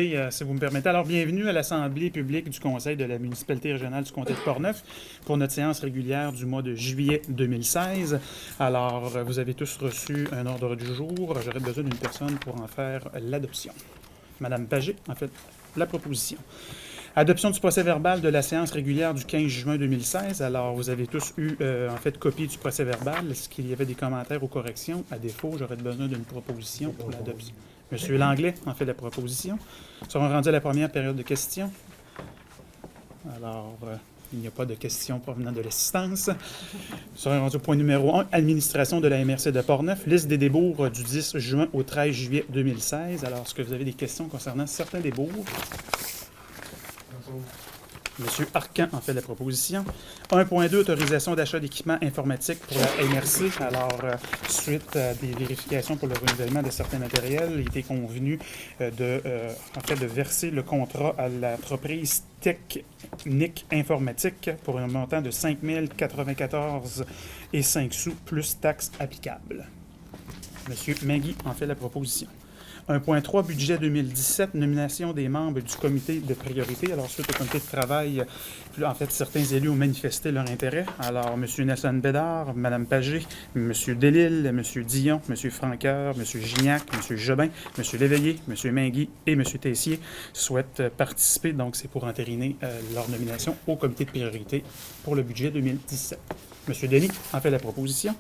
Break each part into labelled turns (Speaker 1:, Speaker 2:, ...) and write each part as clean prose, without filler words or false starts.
Speaker 1: Si vous me permettez. Alors, bienvenue à l'Assemblée publique du Conseil de la municipalité régionale du comté de Portneuf pour notre séance régulière du mois de juillet 2016. Alors, vous avez tous reçu un ordre du jour. J'aurais besoin d'une personne pour en faire l'adoption. Madame Pagé, en fait, la proposition. Adoption du procès-verbal de la séance régulière du 15 juin 2016. Alors, vous avez tous eu, copie du procès-verbal. Est-ce qu'il y avait des commentaires ou corrections? À défaut, j'aurais besoin d'une proposition pour l'adoption. Monsieur Langlais en fait la proposition. Nous serons rendus à la première période de questions. Alors, il n'y a pas de questions provenant de l'assistance. Nous serons rendus au point numéro 1, administration de la MRC de Portneuf, liste des débours du 10 juin au 13 juillet 2016. Alors, est-ce que vous avez des questions concernant certains débours? Monsieur Arcan en fait la proposition. 1.2, autorisation d'achat d'équipements informatiques pour la MRC. Alors, suite à des vérifications pour le renouvellement de certains matériels, il était convenu de verser le contrat à l'entreprise Technique Informatique pour un montant de 5 094,05 sous plus taxes applicables. Monsieur Magui en fait la proposition. 1.3, budget 2017, nomination des membres du comité de priorité. Alors, suite au comité de travail, certains élus ont manifesté leur intérêt. Alors, M. Nelson Bédard, Mme Pagé, M. Delisle, M. Dion, M. Franqueur, M. Gignac, M. Jobin, M. Léveillé, M. Mingui et M. Tessier souhaitent participer. Donc, c'est pour entériner leur nomination au comité de priorité pour le budget 2017. M. Denis en fait la proposition.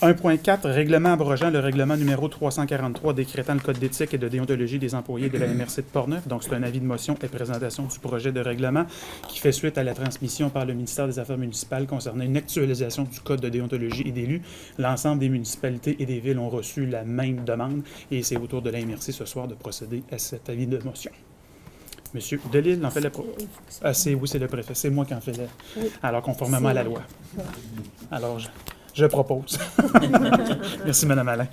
Speaker 1: 1.4, règlement abrogeant le règlement numéro 343 décrétant le code d'éthique et de déontologie des employés de la MRC de Portneuf. Donc, c'est un avis de motion et présentation du projet de règlement qui fait suite à la transmission par le ministère des Affaires municipales concernant une actualisation du code de déontologie et d'élus. L'ensemble des municipalités et des villes ont reçu la même demande et c'est au tour de la MRC ce soir de procéder à cet avis de motion. Monsieur Delisle en fait la proposition. Oui, c'est le préfet. C'est moi qui en fais la... Alors, conformément à la loi. Alors, je propose. Merci, Mme Alain.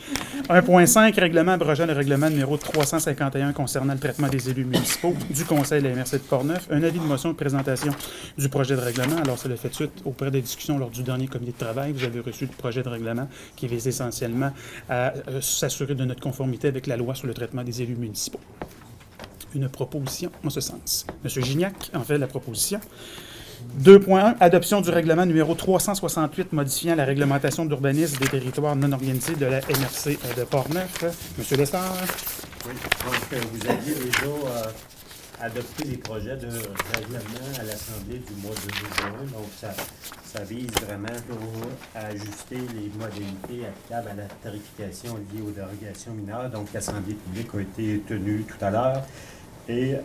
Speaker 1: 1.5, règlement abrogeant le règlement numéro 351 concernant le traitement des élus municipaux du Conseil de la MRC de Portneuf. Un avis de motion de présentation du projet de règlement. Alors, c'est le fait de suite auprès des discussions lors du dernier comité de travail. Vous avez reçu le projet de règlement qui vise essentiellement à s'assurer de notre conformité avec la loi sur le traitement des élus municipaux. Une proposition en ce sens. M. Gignac en fait la proposition. 2.1, adoption du règlement numéro 368 modifiant la réglementation d'urbanisme des territoires non organisés de la MRC de Portneuf. M. Lessard.
Speaker 2: Oui, donc vous aviez déjà adopté les projets de règlement à l'Assemblée du mois de juin. Donc ça vise vraiment à ajuster les modalités applicables à la tarification liée aux dérogations mineures. Donc l'Assemblée publique a été tenue tout à l'heure. Et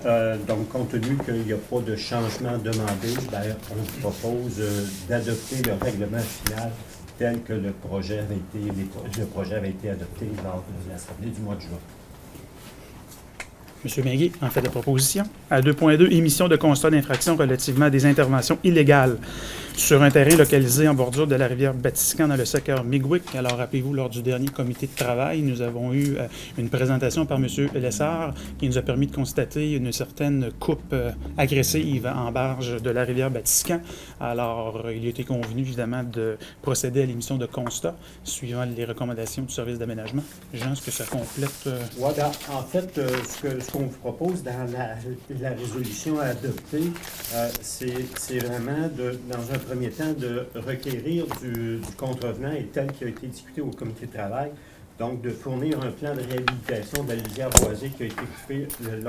Speaker 2: donc, compte tenu qu'il n'y a pas de changement demandé, on propose d'adopter le règlement final tel que le projet avait été adopté lors de l'Assemblée du mois de juin.
Speaker 1: M. Mingui en fait la proposition. À 2.2, émission de constat d'infraction relativement à des interventions illégales sur un terrain localisé en bordure de la rivière Batiscan dans le secteur Migwick. Alors, rappelez-vous, lors du dernier comité de travail, nous avons eu une présentation par M. Lessard qui nous a permis de constater une certaine coupe agressive en barge de la rivière Batiscan. Alors, il a été convenu, évidemment, de procéder à l'émission de constat suivant les recommandations du service d'aménagement. Jean, est-ce que ça complète...
Speaker 2: Oui, en fait, ce qu'on vous propose dans la résolution à adopter, c'est vraiment, dans un premier temps, de requérir du contrevenant et tel qu'il a été discuté au comité de travail, donc de fournir un plan de réhabilitation de la lisière boisée qui a été coupée le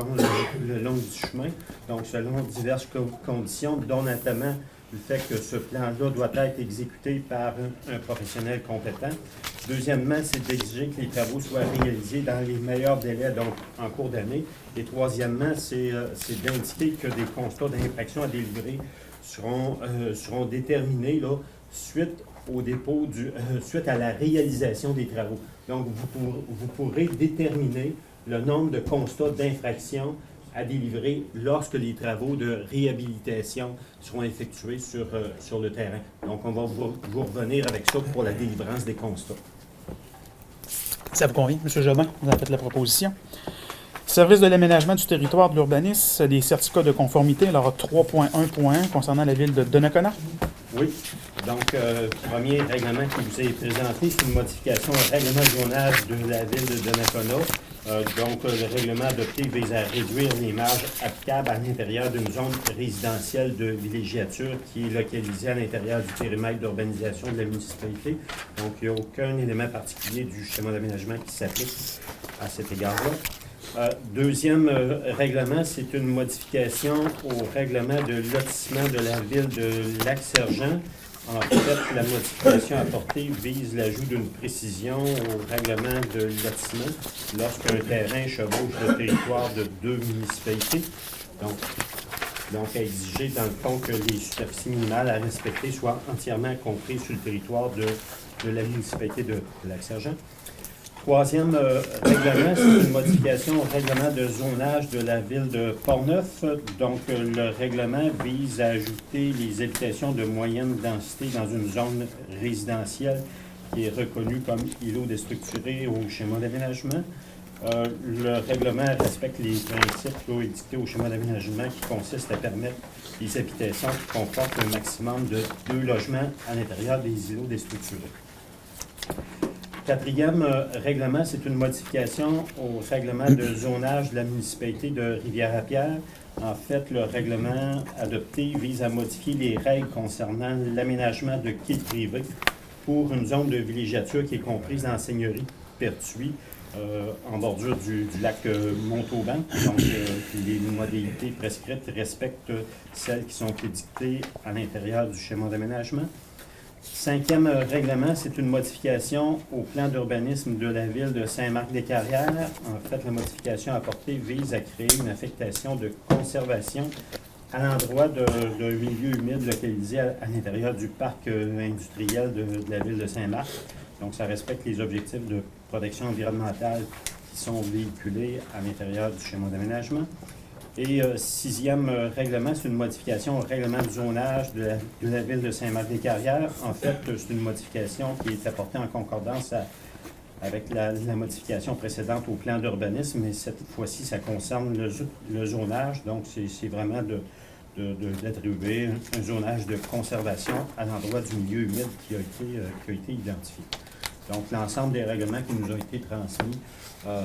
Speaker 2: long du chemin, donc selon diverses conditions, dont notamment le fait que ce plan-là doit être exécuté par un professionnel compétent. Deuxièmement, c'est d'exiger que les travaux soient réalisés dans les meilleurs délais, donc en cours d'année. Et troisièmement, c'est d'indiquer que des constats d'infraction à délivrer seront déterminés là, suite à la réalisation des travaux. Donc, vous pourrez déterminer le nombre de constats d'infraction à délivrer lorsque les travaux de réhabilitation seront effectués sur le terrain. Donc, on va vous revenir avec ça pour la délivrance des constats.
Speaker 1: Ça vous convient, M. Jobin? Vous en faites la proposition. Service de l'aménagement du territoire de l'urbanisme, des certificats de conformité. Alors, 3.1.1 concernant la ville de Donnacona.
Speaker 2: Oui. Donc, premier règlement qui vous est présenté, c'est une modification au règlement de zonage de la ville de Donnacona Le règlement adopté vise à réduire les marges applicables à l'intérieur d'une zone résidentielle de villégiature qui est localisée à l'intérieur du périmètre d'urbanisation de la municipalité. Donc, il n'y a aucun élément particulier du schéma d'aménagement qui s'applique à cet égard-là. Deuxième règlement, c'est une modification au règlement de lotissement de la ville de Lac-Sergent. En fait, la modification apportée vise l'ajout d'une précision au règlement de lotissement lorsqu'un terrain chevauche le territoire de deux municipalités. Donc, à exiger, dans le fond, que les superficies minimales à respecter soient entièrement comprises sur le territoire de la municipalité de Lac-Sergent. Troisième règlement, c'est une modification au règlement de zonage de la ville de Portneuf. Donc, le règlement vise à ajouter les habitations de moyenne densité dans une zone résidentielle qui est reconnue comme îlot déstructuré au schéma d'aménagement. Le règlement respecte les principes édictés au schéma d'aménagement qui consistent à permettre des habitations qui comportent un maximum de 2 logements à l'intérieur des îlots déstructurés. Quatrième règlement, c'est une modification au règlement de zonage de la municipalité de Rivière-à-Pierre. En fait, le règlement adopté vise à modifier les règles concernant l'aménagement de quais privés pour une zone de villégiature qui est comprise dans la seigneurie Pertuis, en bordure du lac Montauban. Donc, les modalités prescrites respectent celles qui sont édictées à l'intérieur du schéma d'aménagement. Cinquième règlement, c'est une modification au plan d'urbanisme de la ville de Saint-Marc-des-Carrières. En fait, la modification apportée vise à créer une affectation de conservation à l'endroit d'un milieu humide localisé à l'intérieur du parc industriel de la ville de Saint-Marc. Donc, ça respecte les objectifs de protection environnementale qui sont véhiculés à l'intérieur du schéma d'aménagement. Et sixième règlement, c'est une modification au règlement de zonage de la ville de Saint-Marc-des-Carrières. En fait, c'est une modification qui est apportée en concordance avec la modification précédente au plan d'urbanisme, mais cette fois-ci, ça concerne le zonage. Donc, c'est vraiment d'attribuer un zonage de conservation à l'endroit du milieu humide qui a été identifié. Donc, l'ensemble des règlements qui nous ont été transmis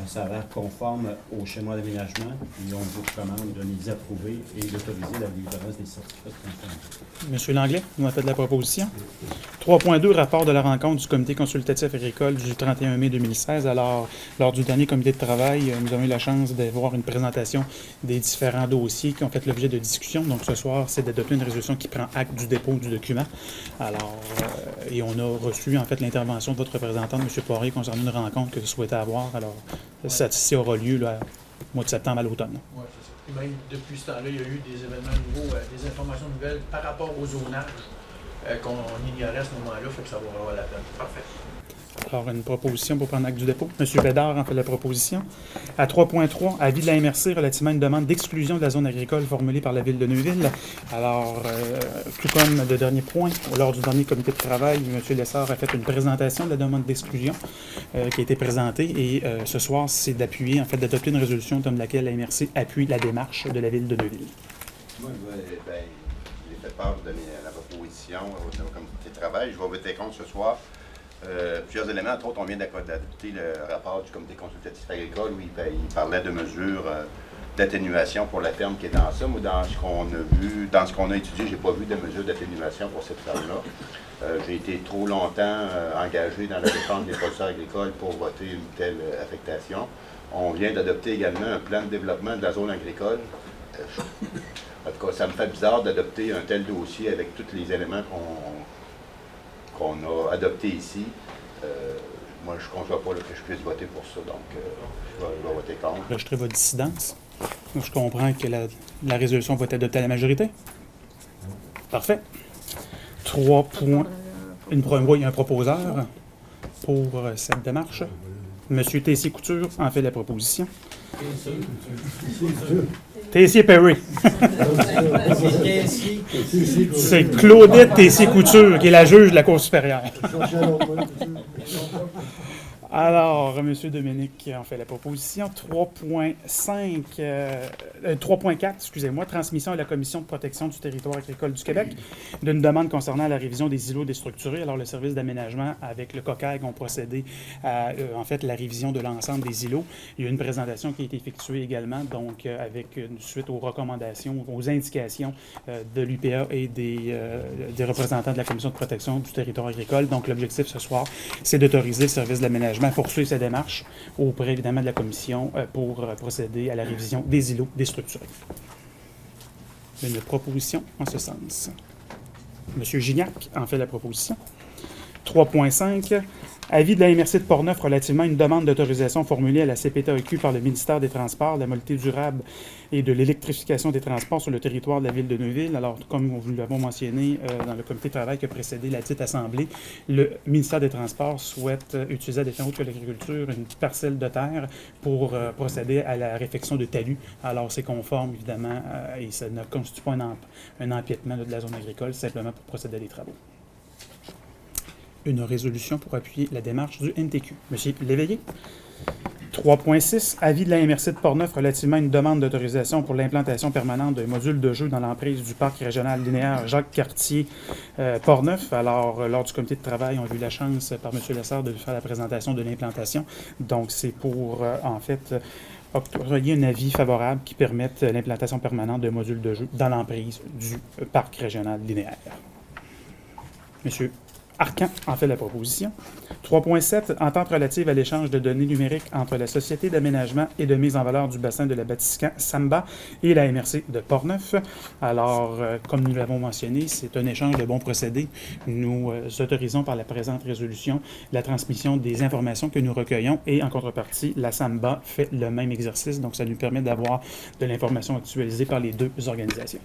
Speaker 2: s'avère conforme au schéma d'aménagement et on vous recommande de les approuver et d'autoriser la délivrance des certificats de conformité.
Speaker 1: Monsieur Langlais, vous m'avez fait de la proposition. 3.2, rapport de la rencontre du comité consultatif agricole du 31 mai 2016. Alors, lors du dernier comité de travail, nous avons eu la chance de voir une présentation des différents dossiers qui ont fait l'objet de discussion. Donc, ce soir, c'est d'adopter une résolution qui prend acte du dépôt du document. Alors, et on a reçu, en fait, l'intervention de votre représentant, M. Poirier, concernant une rencontre que vous souhaitez avoir. Alors, ça aura lieu là, au mois de septembre à l'automne.
Speaker 3: Oui, c'est ça. Et même depuis ce temps-là, il y a eu des événements nouveaux, des informations nouvelles par rapport au zonage qu'on ignorait à ce moment-là, fait que ça va avoir la peine. Parfait.
Speaker 1: Alors, une proposition pour prendre acte du dépôt. M. Bédard en fait la proposition. À 3.3, avis de la MRC relativement à une demande d'exclusion de la zone agricole formulée par la Ville de Neuville. Alors, tout comme le dernier point, lors du dernier comité de travail, M. Lessard a fait une présentation de la demande d'exclusion qui a été présentée. Et ce soir, c'est d'appuyer, en fait, d'adopter une résolution comme laquelle la MRC appuie la démarche de la Ville de Neuville.
Speaker 4: Moi, j'ai fait part de la proposition au comité de travail. Je vais voter contre ce soir. Plusieurs éléments, entre autres, on vient d'adopter le rapport du comité consultatif agricole où il parlait de mesures d'atténuation pour la ferme qui est dans ça. Moi, dans ce qu'on a vu, dans ce qu'on a étudié, je n'ai pas vu de mesures d'atténuation pour cette ferme-là. J'ai été trop longtemps engagé dans la défense des producteurs agricoles pour voter une telle affectation. On vient d'adopter également un plan de développement de la zone agricole. En tout cas, ça me fait bizarre d'adopter un tel dossier avec tous les éléments qu'on a adopté ici. Moi, je ne conçois pas que je puisse voter pour ça, donc je vais voter contre.
Speaker 1: Là, je ferai votre dissidence. Donc, je comprends que la résolution va être adoptée à la majorité. Parfait. 3 points. Il y a un proposeur pour cette démarche. M. Tessier-Couture en fait la proposition. Tessier-Perry. C'est Claudette Tessier-Couture qui est la juge de la Cour supérieure. Alors, M. Dominique en fait la proposition. 3.4, excusez-moi, transmission à la Commission de protection du territoire agricole du Québec d'une demande concernant la révision des îlots déstructurés. Alors, le service d'aménagement avec le COCAG ont procédé à, en fait, la révision de l'ensemble des îlots. Il y a une présentation qui a été effectuée également, donc avec une suite aux recommandations, aux indications de l'UPA et des représentants de la Commission de protection du territoire agricole. Donc, l'objectif ce soir, c'est d'autoriser le service d'aménagement à poursuivre sa démarche auprès, évidemment, de la Commission pour procéder à la révision des îlots déstructurés. Une proposition en ce sens. M. Gignac en fait la proposition. 3.5. Avis de la MRC de Portneuf relativement à une demande d'autorisation formulée à la CPTAQ par le ministère des Transports, de la mobilité durable et de l'électrification des transports sur le territoire de la ville de Neuville. Alors, comme nous l'avons mentionné dans le comité de travail qui a précédé la dite assemblée, le ministère des Transports souhaite utiliser à des fins autres que l'agriculture une parcelle de terre pour procéder à la réfection de talus. Alors, c'est conforme, évidemment, et ça ne constitue pas un empiètement de la zone agricole, c'est simplement pour procéder à des travaux. Une résolution pour appuyer la démarche du NTQ. Monsieur Léveillé. 3.6. Avis de la MRC de Portneuf relativement à une demande d'autorisation pour l'implantation permanente d'un module de jeu dans l'emprise du parc régional linéaire Jacques-Cartier Portneuf. Alors, lors du comité de travail, on a eu la chance par M. Lessard de faire la présentation de l'implantation. Donc, c'est pour, en fait, octroyer un avis favorable qui permette l'implantation permanente d'un module de jeu dans l'emprise du parc régional linéaire. Monsieur Arcan en fait la proposition. 3.7. Entente relative à l'échange de données numériques entre la Société d'aménagement et de mise en valeur du bassin de la Batiscan Samba et la MRC de Portneuf. Alors, comme nous l'avons mentionné, c'est un échange de bons procédés. Nous autorisons par la présente résolution la transmission des informations que nous recueillons et en contrepartie, la Samba fait le même exercice. Donc, ça nous permet d'avoir de l'information actualisée par les deux organisations.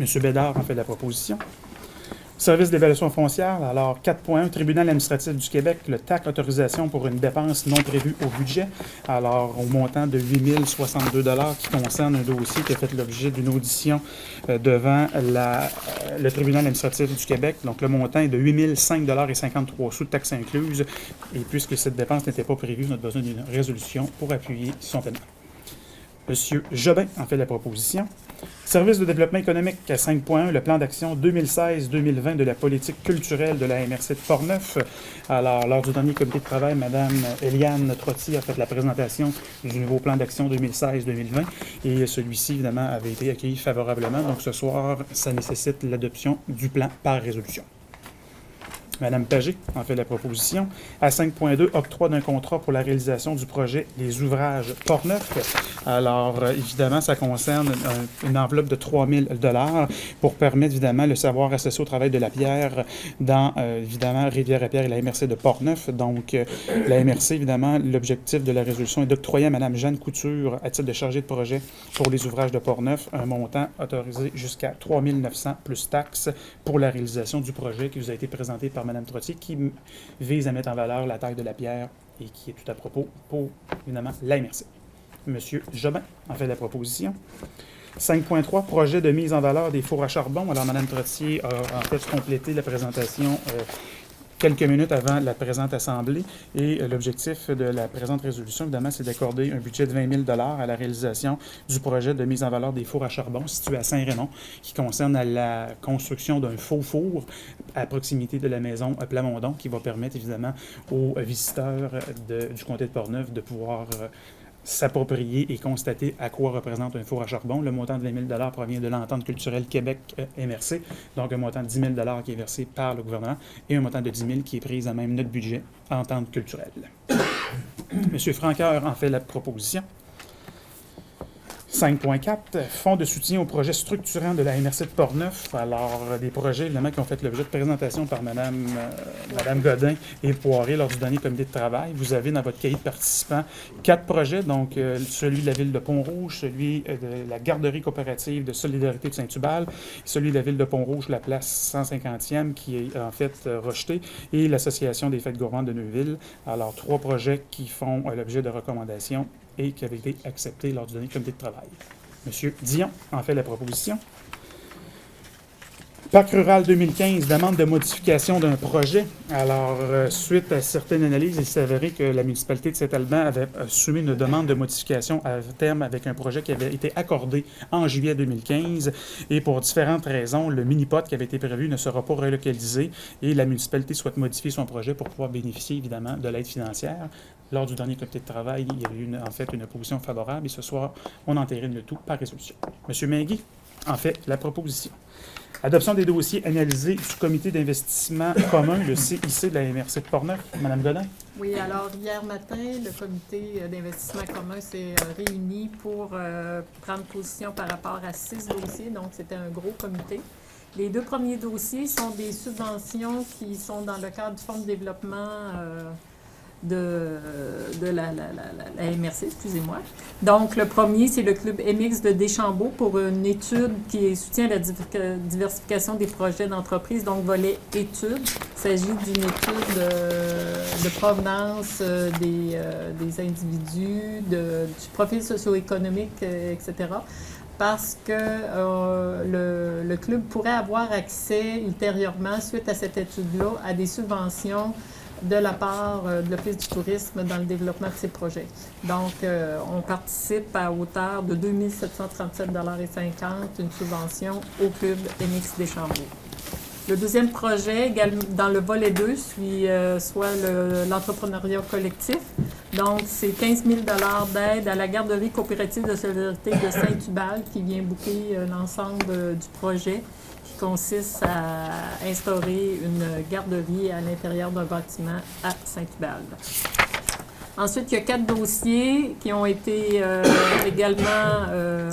Speaker 1: M. Bédard en fait la proposition. Service d'évaluation foncière, alors 4.1, Tribunal administratif du Québec, le TAC, autorisation pour une dépense non prévue au budget, alors au montant de 8 062 $ qui concerne un dossier qui a fait l'objet d'une audition devant le Tribunal administratif du Québec. Donc le montant est de 8 005,53 $, taxes incluses, et puisque cette dépense n'était pas prévue, on a besoin d'une résolution pour appuyer son paiement. M. Jobin en fait la proposition. Service de développement économique à 5.1, le plan d'action 2016-2020 de la politique culturelle de la MRC de Portneuf. Alors, lors du dernier comité de travail, Mme Eliane Trottier a fait la présentation du nouveau plan d'action 2016-2020 et celui-ci, évidemment, avait été accueilli favorablement. Donc, ce soir, ça nécessite l'adoption du plan par résolution. Mme Pagé en fait la proposition. À 5.2, octroi d'un contrat pour la réalisation du projet des ouvrages Portneuf. Alors, évidemment, ça concerne une enveloppe de 3 000 $ pour permettre, évidemment, le savoir associé au travail de la pierre dans, évidemment, Rivière-à-Pierre et la MRC de Portneuf. Donc, la MRC, évidemment, l'objectif de la résolution est d'octroyer à Mme Jeanne Couture, à titre de chargée de projet pour les ouvrages de Portneuf, un montant autorisé jusqu'à 3 900 plus taxes pour la réalisation du projet qui vous a été présenté par Mme Trottier, qui vise à mettre en valeur la taille de la pierre et qui est tout à propos pour, évidemment, la MRC. M. Jobin en fait la proposition. 5.3, projet de mise en valeur des fours à charbon. Alors, Mme Trottier a en fait complété la présentation quelques minutes avant la présente assemblée. Et l'objectif de la présente résolution, évidemment, c'est d'accorder un budget de 20 000 $ à la réalisation du projet de mise en valeur des fours à charbon situé à Saint-Raymond, qui concerne la construction d'un faux four à proximité de la maison Plamondon, qui va permettre, évidemment, aux visiteurs du comté de Portneuf de pouvoir s'approprier et constater à quoi représente un four à charbon. Le montant de 20 000 $ provient de l'entente culturelle Québec-MRC, donc un montant de 10 000 $ qui est versé par le gouvernement et un montant de 10 000 qui est pris à même notre budget entente culturelle. M. Franqueur en fait la proposition. 5.4, fonds de soutien aux projets structurants de la MRC de Portneuf. Alors, des projets, évidemment, qui ont fait l'objet de présentation par Mme Godin et Poirier lors du dernier comité de travail. Vous avez dans votre cahier de participants 4 projets, donc celui de la ville de Pont-Rouge, celui de la garderie coopérative de solidarité de Saint-Tubal, celui de la ville de Pont-Rouge, la place 150e, qui est en fait rejeté, et l'Association des fêtes gourmandes de Neuville. Alors, 3 projets qui font l'objet de recommandations et qui avait été accepté lors du dernier comité de travail. M. Dion en fait la proposition. Parc rural 2015, demande de modification d'un projet. Alors, suite à certaines analyses, il s'est avéré que la municipalité de Saint-Alban avait soumis une demande de modification à terme avec un projet qui avait été accordé en juillet 2015. Et pour différentes raisons, le mini-pot qui avait été prévu ne sera pas relocalisé et la municipalité souhaite modifier son projet pour pouvoir bénéficier évidemment de l'aide financière. Lors du dernier comité de travail, il y avait eu en fait une opposition favorable et ce soir, on entérine le tout par résolution. Monsieur Mengui en fait la proposition. Adoption des dossiers analysés du comité d'investissement commun, le CIC de la MRC de Portneuf. Madame Godin.
Speaker 5: Oui, alors hier matin, le comité d'investissement commun s'est réuni pour prendre position par rapport à 6 dossiers, donc c'était un gros comité. Les 2 premiers dossiers sont des subventions qui sont dans le cadre du Fonds de développement de la MRC, excusez-moi. Donc, le premier, c'est le Club MX de Deschambault pour une étude qui soutient la diversification des projets d'entreprise, donc volet études. Il s'agit d'une étude de provenance des individus, du profil socio-économique, etc., parce que le club pourrait avoir accès ultérieurement, suite à cette étude-là, à des subventions de la part de l'Office du tourisme dans le développement de ces projets. Donc, on participe à hauteur de 2 737,50 $, une subvention au Club MX Deschambault. Le deuxième projet, dans le volet 2, soit l'entrepreneuriat collectif. Donc, c'est 15 000 $ d'aide à la garderie coopérative de solidarité de Saint-Hubal qui vient boucler l'ensemble du projet, qui consiste à instaurer une garderie à l'intérieur d'un bâtiment à Saint-Hubal. Ensuite, il y a 4 dossiers qui ont été également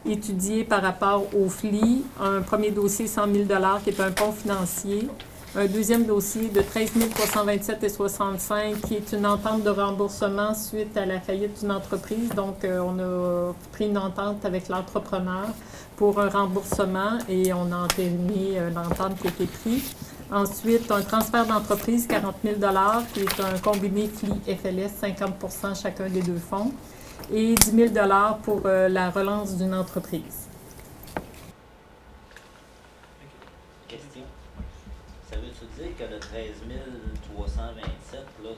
Speaker 5: étudiés par rapport au FLI. Un premier dossier, 100 000 $ qui est un fonds financier. Un deuxième dossier de 13 327,65 qui est une entente de remboursement suite à la faillite d'une entreprise. Donc, on a pris une entente avec l'entrepreneur pour un remboursement et on a entériné l'entente qui a été prise. Ensuite, un transfert d'entreprise, 40 000 $ qui est un combiné FLI-FLS, 50 % chacun des 2 fonds, et 10 000 $ pour la relance d'une entreprise.
Speaker 6: Question. Ça veut-tu dire que le 13 327, là,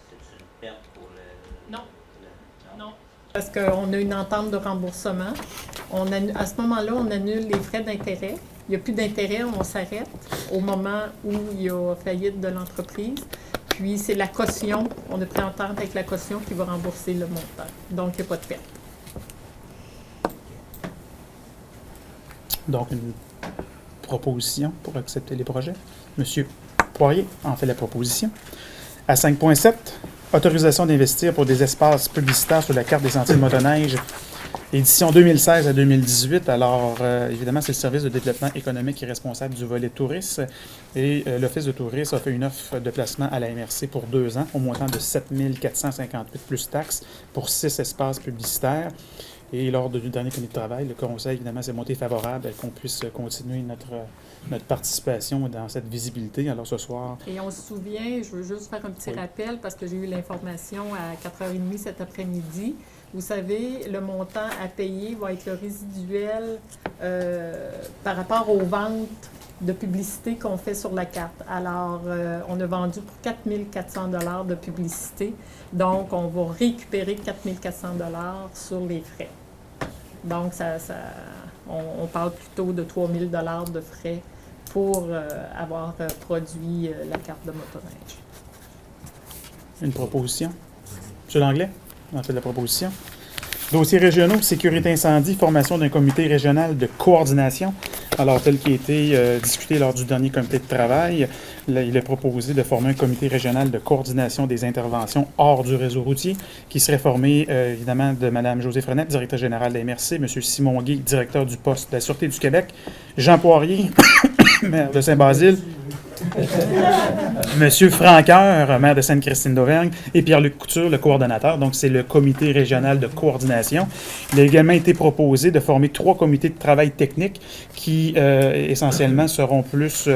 Speaker 6: c'est une perte pour le...
Speaker 5: Non. Non. Parce qu'on a une entente de remboursement. À ce moment-là, on annule les frais d'intérêt. Il n'y a plus d'intérêt, on s'arrête au moment où il y a faillite de l'entreprise. Puis, c'est la caution. On a pris entente avec la caution qui va rembourser le montant. Donc, il n'y a pas de perte.
Speaker 1: Donc, une proposition pour accepter les projets. Monsieur Poirier en fait la proposition. À 5.7, autorisation d'investir pour des espaces publicitaires sur la carte des sentiers de motoneige, édition 2016 à 2018. Alors, évidemment, c'est le service de développement économique qui est responsable du volet tourisme. Et l'Office de tourisme a fait une offre de placement à la MRC pour 2 ans, au montant de 7 458 plus taxes pour 6 espaces publicitaires. Et lors du dernier comité de travail, le conseil, évidemment, s'est montré favorable à qu'on puisse continuer notre participation dans cette visibilité. Alors, ce soir...
Speaker 5: Et on se souvient, je veux juste faire un petit rappel parce que j'ai eu l'information à 4h30 cet après-midi. Vous savez, le montant à payer va être le résiduel par rapport aux ventes de publicité qu'on fait sur la carte. Alors, on a vendu pour 4 400 $ de publicité. Donc, on va récupérer 4 400 $ sur les frais. Donc, on parle plutôt de 3 000 $ de frais pour avoir produit la carte de motoneige.
Speaker 1: Une proposition. M. Langlais, en fait la proposition. Dossiers régionaux, sécurité incendie, formation d'un comité régional de coordination. Alors, tel qui a été discuté lors du dernier comité de travail, là, il est proposé de former un comité régional de coordination des interventions hors du réseau routier, qui serait formé, évidemment, de Mme Josée Frenette, directeur général de la MRC, M. Simon Guy, directeur du poste de la Sûreté du Québec, Jean Poirier, maire de Saint-Basile, M. Franqueur, maire de Sainte-Christine d'Auvergne, et Pierre-Luc Couture, le coordonnateur. Donc, c'est le comité régional de coordination. Il a également été proposé de former 3 comités de travail technique qui, essentiellement, seront plus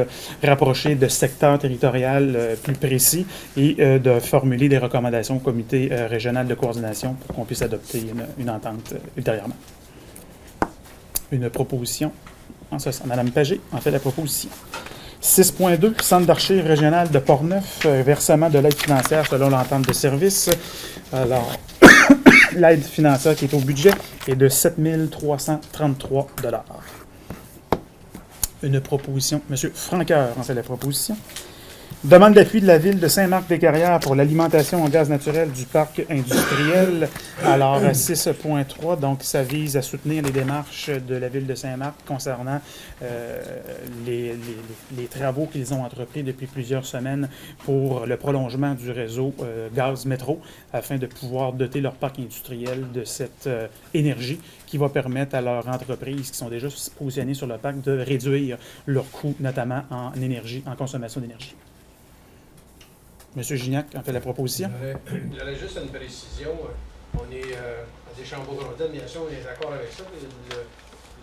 Speaker 1: rapprochés de secteurs territoriaux plus précis et de formuler des recommandations au comité régional de coordination pour qu'on puisse adopter une entente ultérieurement. Une proposition en ce sens. Mme Pagé en fait la proposition. 6.2, Centre d'archives régional de Portneuf, versement de l'aide financière selon l'entente de service. Alors, l'aide financière qui est au budget est de 7 333 $. Une proposition. M. Franqueur en fait la proposition. Demande d'appui de la Ville de Saint-Marc-des-Carrières pour l'alimentation en gaz naturel du parc industriel. Alors, à 6.3, donc ça vise à soutenir les démarches de la Ville de Saint-Marc concernant les travaux qu'ils ont entrepris depuis plusieurs semaines pour le prolongement du réseau gaz métro afin de pouvoir doter leur parc industriel de cette énergie qui va permettre à leurs entreprises qui sont déjà positionnées sur le parc de réduire leurs coûts, notamment en énergie, en consommation d'énergie. M. Gignac en fait la proposition.
Speaker 3: J'aurais juste une précision. On est à Deschambault-Grondin, bien sûr, on est d'accord avec ça.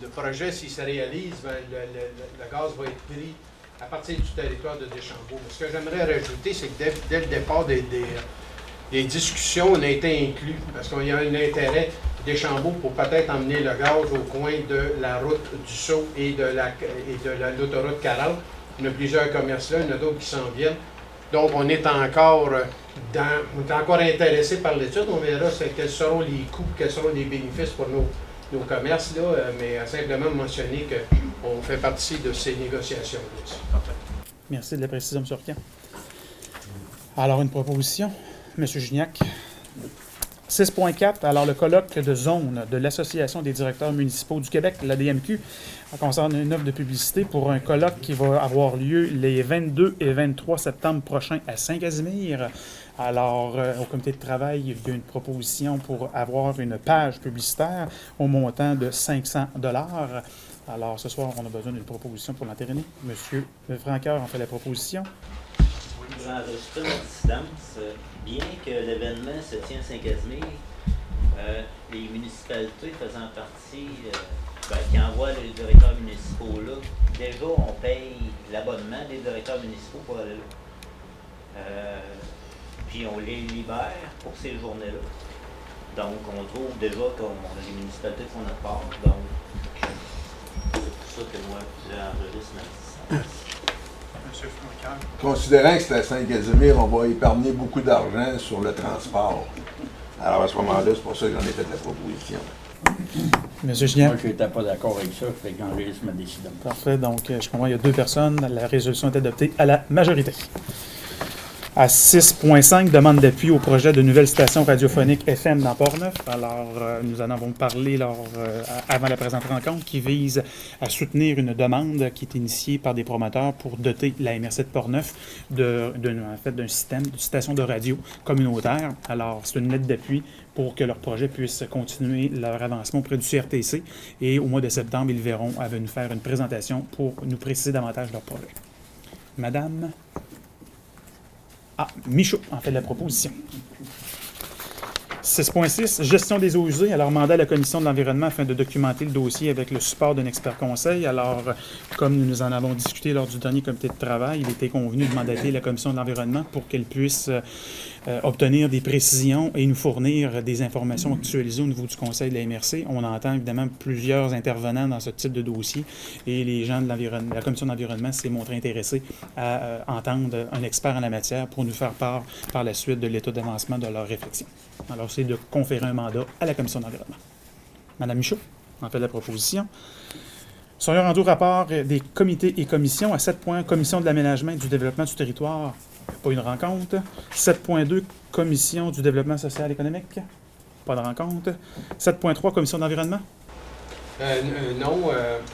Speaker 3: Le projet, s'il se réalise, le gaz va être pris à partir du territoire de Deschambault. Mais ce que j'aimerais rajouter, c'est que dès le départ des discussions, on a été inclus, parce qu'il y a un intérêt Deschambault pour peut-être emmener le gaz au coin de la route du Sceau et de l'autoroute 40. On a plusieurs commerces là, il y en a d'autres qui s'en viennent. Donc, on est encore intéressé par l'étude. On verra quels seront les coûts, quels seront les bénéfices pour nos commerces, là, mais simplement mentionner qu'on fait partie de ces négociations-là.
Speaker 1: Merci de la précision, M. Orcan. Alors, une proposition. M. Gignac. 6.4, alors le colloque de zone de l'Association des directeurs municipaux du Québec, l'ADMQ, concerne une offre de publicité pour un colloque qui va avoir lieu les 22 et 23 septembre prochains à Saint-Casimir. Alors, au comité de travail, il y a une proposition pour avoir une page publicitaire au montant de 500 $. Alors, ce soir, on a besoin d'une proposition pour l'entériner. Monsieur Franqueur en fait la proposition.
Speaker 6: Pour enregistrer ma dissidence, bien que l'événement se tient à Saint-Casimir, les municipalités faisant partie, qui envoient les directeurs municipaux là, déjà on paye l'abonnement des directeurs municipaux pour aller là. Puis on les libère pour ces journées-là. Donc on trouve déjà que les municipalités font notre part. Donc c'est pour ça que moi j'enregistre ma dissidence.
Speaker 1: Monsieur Franqueur.
Speaker 7: Considérant que c'est à Saint-Casimir, on va épargner beaucoup d'argent sur le transport. Alors à ce moment-là, c'est pour ça que j'en ai fait la proposition.
Speaker 1: Monsieur Gignac.
Speaker 8: Moi, je n'étais pas d'accord avec ça, fait que j'enregistre ma décision.
Speaker 1: Parfait. Donc, je comprends, il y a 2 personnes. La résolution est adoptée à la majorité. À 6.5, demande d'appui au projet de nouvelle station radiophonique FM dans Portneuf. Alors, nous en avons parlé avant la présente rencontre, qui vise à soutenir une demande qui est initiée par des promoteurs pour doter la MRC de Portneuf d'un système, d'une station de radio communautaire. Alors, c'est une lettre d'appui pour que leur projet puisse continuer leur avancement auprès du CRTC. Et au mois de septembre, ils verront à venir faire une présentation pour nous préciser davantage leur projet. Madame Michaud en fait la proposition. 6.6, gestion des eaux usées. Alors, mandat à la Commission de l'environnement afin de documenter le dossier avec le support d'un expert conseil. Alors, comme nous en avons discuté lors du dernier comité de travail, il était convenu de mandater la Commission de l'environnement pour qu'elle puisse obtenir des précisions et nous fournir des informations actualisées au niveau du conseil de la MRC. On entend évidemment plusieurs intervenants dans ce type de dossier et les gens de l'environnement, la Commission de l'environnement s'est montrée intéressée à entendre un expert en la matière pour nous faire part par la suite de l'état d'avancement de leur réflexion. Alors, c'est de conférer un mandat à la Commission de l'environnement. Madame Michaud en fait la proposition. Sont rendus au rapport des comités et commissions à 7 points. Commission de l'aménagement et du développement du territoire, pas une rencontre. 7.2, Commission du développement social et économique, pas de rencontre. 7.3, Commission d'environnement.
Speaker 3: Non,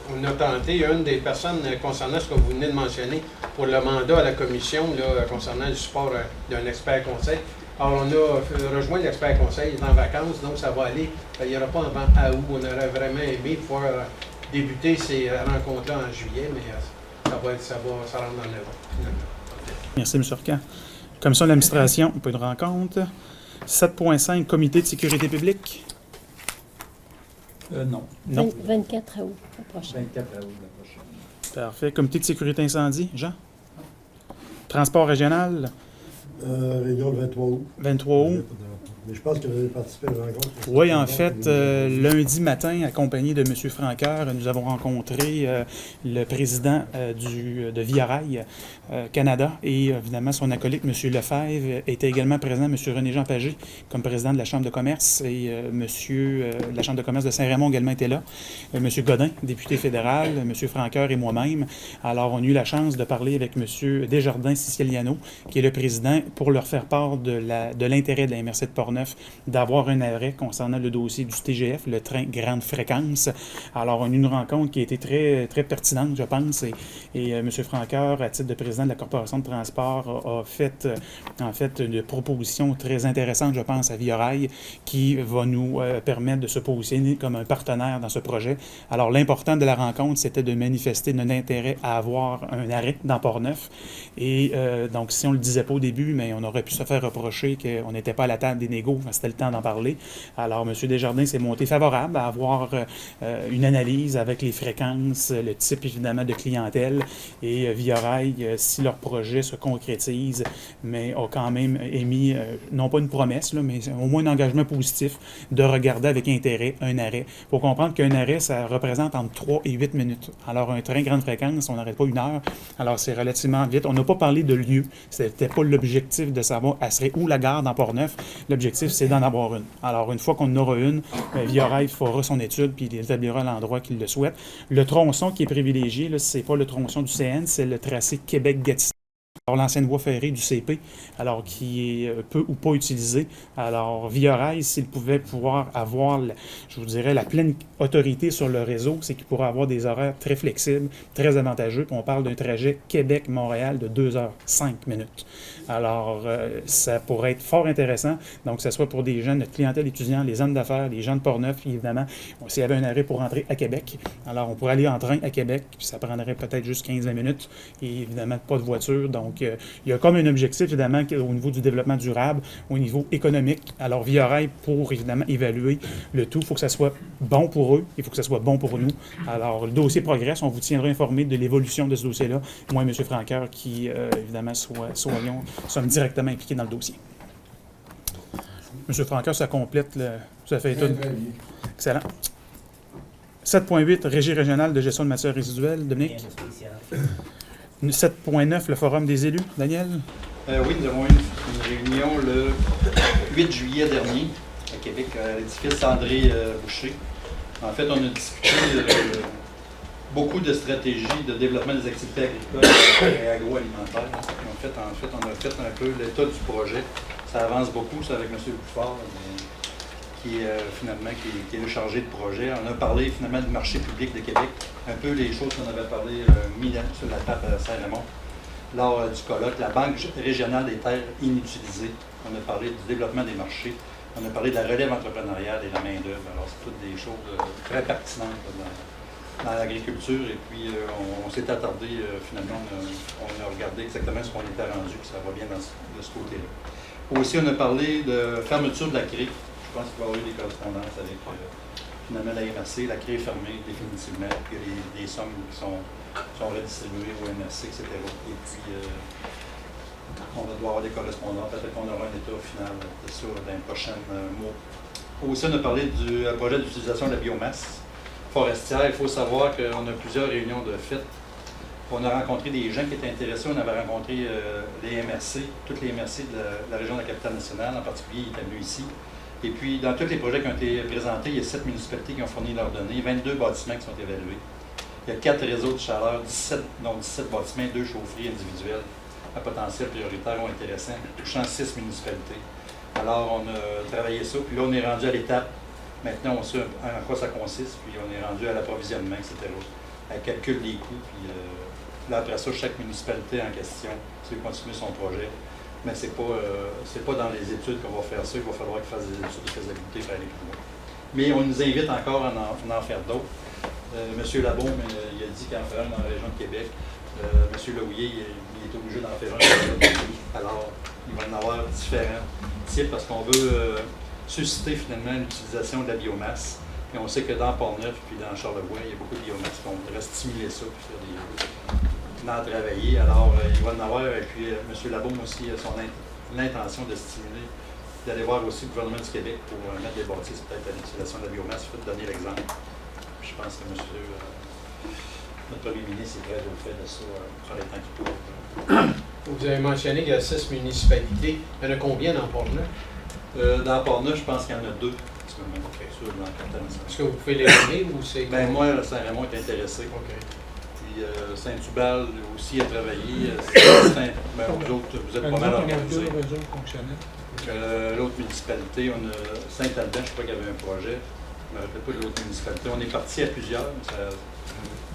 Speaker 3: on a tenté, une des personnes concernant ce que vous venez de mentionner, pour le mandat à la commission là, concernant le support d'un expert conseil. Alors, on a rejoint l'expert conseil, il est en vacances, donc ça va aller. Il n'y aura pas avant août. On aurait vraiment aimé pouvoir débuter ces rencontres-là en juillet, mais ça rentre dans le vent.
Speaker 1: Merci, M. Orcan. Commission de l'administration, pas de rencontre. 7.5, Comité de sécurité publique.
Speaker 8: Non.
Speaker 1: Non.
Speaker 9: 24 août, la prochaine.
Speaker 8: 24 août, la prochaine.
Speaker 1: Parfait. Comité de sécurité incendie, Jean. Transport régional.
Speaker 10: Réunion le 23 août.
Speaker 1: 23 août.
Speaker 10: Mais je pense que vous avez participé à la rencontre.
Speaker 1: Oui, en fait, lundi matin, accompagné de M. Franqueur, nous avons rencontré le président de Via Rail Canada et évidemment son acolyte, M. Lefebvre, était également présent, M. René-Jean Pagé, comme président de la Chambre de commerce et de la Chambre de commerce de Saint-Raymond également était là, M. Godin, député fédéral, M. Franqueur et moi-même. Alors, on a eu la chance de parler avec M. Desjardins-Siciliano, qui est le président, pour leur faire part de l'intérêt de la MRC de Portneuf d'avoir un arrêt concernant le dossier du TGF, le train grande fréquence. Alors, on a eu une rencontre qui a été très, très pertinente, je pense, et M. Franqueur, à titre de président de la Corporation de transport, a fait, en fait, une proposition très intéressante, je pense, à Via Rail, qui va nous permettre de se positionner comme un partenaire dans ce projet. Alors, l'important de la rencontre, c'était de manifester notre intérêt à avoir un arrêt dans Portneuf. Et donc, si on ne le disait pas au début, mais on aurait pu se faire reprocher qu'on n'était pas à la table des négos, c'était le temps d'en parler. Alors, M. Desjardins s'est monté favorable à avoir une analyse avec les fréquences, le type, évidemment, de clientèle. Et Via Rail, si leur projet se concrétise, mais a quand même émis, non pas une promesse, là, mais au moins un engagement positif de regarder avec intérêt un arrêt. Il faut comprendre qu'un arrêt, ça représente entre 3 et 8 minutes. Alors, un train grande fréquence, on n'arrête pas 1 heure. Alors, c'est relativement vite. On n'a pas parlé de lieu. C'était pas l'objectif de savoir elle serait où la gare dans Portneuf. L'objectif, c'est d'en avoir une. Alors, une fois qu'on en aura une, Via Rail fera son étude puis il établira l'endroit qu'il le souhaite. Le tronçon qui est privilégié, ce n'est pas le tronçon du CN, c'est le tracé Québec-Gatineau. Alors, l'ancienne voie ferrée du CP, alors qui est peu ou pas utilisée. Alors, Via Rail, s'il pouvait avoir, je vous dirais, la pleine autorité sur le réseau, c'est qu'il pourrait avoir des horaires très flexibles, très avantageux. Puis on parle d'un trajet Québec-Montréal de 2h05 minutes. Alors, ça pourrait être fort intéressant. Donc, que ce soit pour des gens, notre clientèle étudiante, les hommes d'affaires, les gens de Portneuf, puis évidemment, s'il y avait un arrêt pour rentrer à Québec, alors on pourrait aller en train à Québec, puis ça prendrait peut-être juste 15-20 minutes, et évidemment, pas de voiture. Donc, il y a comme un objectif, évidemment, au niveau du développement durable, au niveau économique. Alors, Via Rail, pour, évidemment, évaluer le tout, il faut que ça soit bon pour eux, il faut que ça soit bon pour nous. Alors, le dossier progresse, on vous tiendra informé de l'évolution de ce dossier-là. Moi et M. Franqueur, qui, évidemment, sommes directement impliqués dans le dossier. M. Franqueur, ça complète, ça fait tout. Excellent. 7.8, Régie régionale de gestion de matières résiduelles. Dominique? 7.9, le Forum des élus. Daniel?
Speaker 11: Oui, nous avons eu une réunion le 8 juillet dernier à Québec, à l'édifice André Boucher. En fait, on a discuté beaucoup de stratégies de développement des activités agricoles et agroalimentaires. En fait, on a fait un peu l'état du projet. Ça avance beaucoup, ça, avec M. Bouffard, qui est le chargé de projet. On a parlé finalement du marché public de Québec, un peu les choses qu'on avait parlé mis sur la table à Saint-Raymond lors du colloque. La Banque régionale des terres inutilisées. On a parlé du développement des marchés. On a parlé de la relève entrepreneuriale et de la main-d'œuvre. Alors, c'est toutes des choses très pertinentes dans l'agriculture. Et puis, on s'est attardé, finalement, on a regardé exactement ce qu'on était rendu, puis ça va bien de ce côté-là. Aussi, on a parlé de fermeture de la CRE. Je pense qu'il va y avoir eu des correspondances avec finalement la MRC. La CRE est fermée définitivement. Puis il y a des sommes qui sont redistribuées au MRC, etc. Et puis, on va devoir avoir des correspondances. Peut-être qu'on aura un état final de ça dans les prochains mois. Aussi, on a parlé du projet d'utilisation de la biomasse forestière. Il faut savoir qu'on a plusieurs réunions de fête. On a rencontré des gens qui étaient intéressés. On avait rencontré les MRC, toutes les MRC de la région de la Capitale-Nationale, en particulier, ils étaient venus ici. Et puis, dans tous les projets qui ont été présentés, il y a 7 municipalités qui ont fourni leurs données, 22 bâtiments qui sont évalués. Il y a 4 réseaux de chaleur, 17 bâtiments, 2 chaufferies individuelles à potentiel prioritaire ou intéressant, touchant 6 municipalités. Alors, on a travaillé ça, puis là, on est rendu à l'étape. Maintenant, on sait en quoi ça consiste, puis on est rendu à l'approvisionnement, etc. Elle calcule les coûts, puis là, après ça, chaque municipalité en question, si veut continuer son projet. Mais c'est pas dans les études qu'on va faire ça. Il va falloir qu'ils fassent des études de faisabilité pour aller plus loin. Mais on nous invite encore à en faire d'autres. M. Labaume, il a dit qu'il en ferait un dans la région de Québec. M. Laouillet, il est obligé d'en faire un. Alors, il va y en avoir différents types parce qu'on veut susciter finalement l'utilisation de la biomasse. Et on sait que dans Portneuf puis dans Charlevoix, il y a beaucoup de biomasse. On voudrait stimuler ça puis faire d'en travailler. Alors, il va en avoir. Et puis, M. Labaume aussi a l'intention de stimuler d'aller voir aussi le gouvernement du Québec pour mettre des bâtisses peut-être à l'utilisation de la biomasse. Il faut te donner l'exemple. Je pense que notre premier ministre est très au fait de ça, prend les temps qu'il faut.
Speaker 3: Vous avez mentionné qu'il y a 6 municipalités. Il y en a combien dans Port-Neuf?
Speaker 11: Dans Port-Neuf, je pense qu'il y en a 2.
Speaker 3: Est-ce que vous pouvez les nommer ou c'est...
Speaker 11: Ben, moi, Saint-Raymond est intéressé.
Speaker 3: OK.
Speaker 11: Puis Saint-Tubal aussi a travaillé. Vous autres, vous êtes pas mal organisés. L'autre municipalité, on a Saint-Alban, je ne sais pas qu'il y avait un projet. Je ne me rappelle pas de l'autre municipalité. On est parti à plusieurs, mais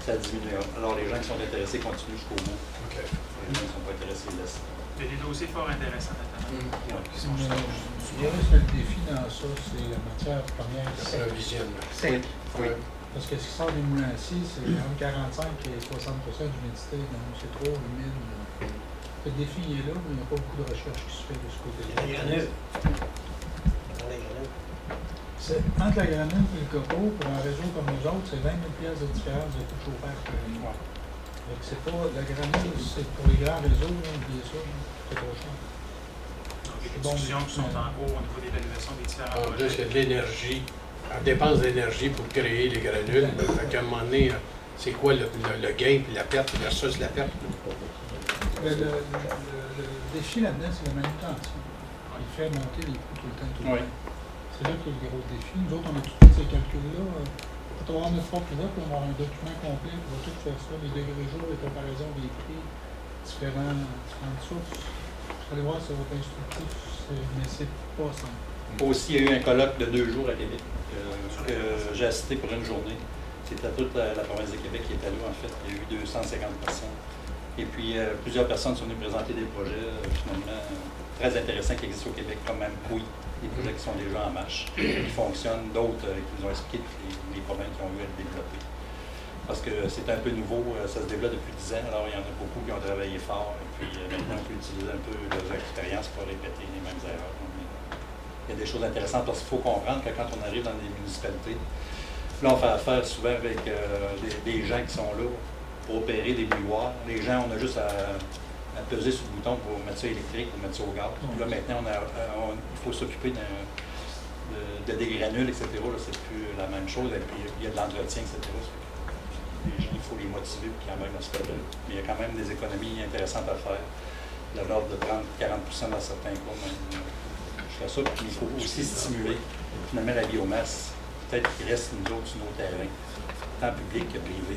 Speaker 11: ça a diminué. Alors les gens qui sont intéressés continuent jusqu'au bout.
Speaker 3: OK.
Speaker 11: Les gens qui ne sont pas intéressés, ils laissent.
Speaker 1: Il y a des dossiers fort intéressants notamment.
Speaker 8: Je dirais que le défi dans ça, c'est la matière première.
Speaker 3: L'approvisionnement.
Speaker 11: Oui.
Speaker 8: Parce que ce qui sort des moulins à scie, c'est entre 45 et 60% d'humidité, donc c'est trop humide. Le défi il est là, mais il n'y a pas beaucoup de recherche qui se fait de ce côté-là. Entre la granule et le coco, pour un réseau comme nous autres, c'est 20 000 de différence de tout chauffage par année. Donc c'est pas la granule, c'est pour les grands réseaux, oubliez ça, c'est trop cher.
Speaker 1: Donc, les discussions qui sont en cours au niveau d'évaluation des différents
Speaker 3: En
Speaker 1: projets.
Speaker 3: plus, il y a de l'énergie. On dépense d'énergie pour créer les granules. Fait qu'à un moment donné, c'est quoi le gain puis la perte versus la perte?
Speaker 8: Le défi là-dedans, c'est la manutention. Il fait monter les coûts tout le temps.
Speaker 11: Oui.
Speaker 8: C'est là que le gros défi. Nous autres, on a tous fait ces calculs-là. Quand on va avoir notre propre pilote, on va avoir un document complet pour tout faire ça, les degrés jour, les comparaisons des prix, différentes sources. Vous allez voir, ça va être instructif, mais c'est pas simple.
Speaker 11: Aussi, il y a eu un colloque de 2 jours à Québec que j'ai assisté pour une journée. C'était toute la province de Québec qui était là, en fait. Il y a eu 250 personnes. Et puis, plusieurs personnes sont venues présenter des projets, finalement, très intéressants qui existent au Québec, comme même Oui, des projets qui sont déjà en marche, qui fonctionnent, d'autres qui nous ont expliqué les problèmes qu'ils ont eu à le développer. Parce que c'est un peu nouveau, ça se développe depuis 10 ans, alors il y en a beaucoup qui ont travaillé fort, et puis maintenant on peut utiliser un peu leurs expériences pour répéter les mêmes erreurs. Donc, il y a des choses intéressantes parce qu'il faut comprendre que quand on arrive dans des municipalités, là on fait affaire souvent avec des gens qui sont là pour opérer des bouilloires. Les gens, on a juste à peser sur le bouton pour mettre ça électrique, pour mettre ça au gaz. Puis là maintenant, il faut s'occuper des granules, etc. Là, c'est plus la même chose. Et puis il y a de l'entretien, etc. Les gens, il faut les motiver pour qu'ils en aillent dans ce cas-là. Mais il y a quand même des économies intéressantes à faire, de l'ordre de 30-40% dans certains cas, même jusqu'à ça. Puis il faut aussi stimuler finalement la biomasse. Peut-être qu'il reste nous autres sur nos terrains, tant public que privé.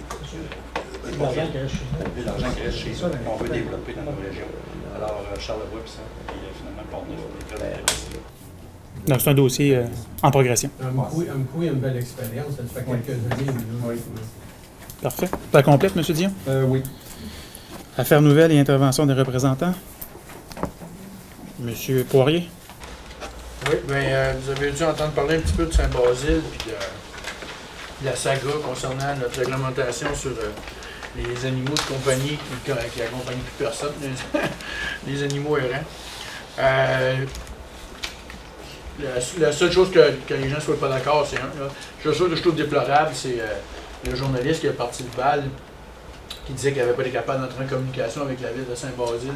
Speaker 8: L'argent qui reste chez nous.
Speaker 11: L'argent qui reste chez nous, qu'on veut développer dans nos régions. Alors, Charlevoix, puis ça, puis finalement, Port-Neuf, on est très intéressés.
Speaker 1: Donc, c'est un dossier en progression.
Speaker 3: Amkoui a une belle expérience, ça fait quelques années.
Speaker 11: Oui.
Speaker 1: Parfait. Ça complète, M. Dion?
Speaker 11: Oui.
Speaker 1: Affaires nouvelles et intervention des représentants. M. Poirier?
Speaker 12: Oui, bien, vous avez dû entendre parler un petit peu de Saint-Basile puis de la saga concernant notre réglementation sur les animaux de compagnie qui accompagnent plus personne, les animaux errants. La seule chose que les gens ne soient pas d'accord, c'est la chose que je trouve déplorable, c'est le journaliste qui a parti le bal, qui disait qu'il n'avait pas été capable d'entrer en communication avec la ville de Saint-Basile.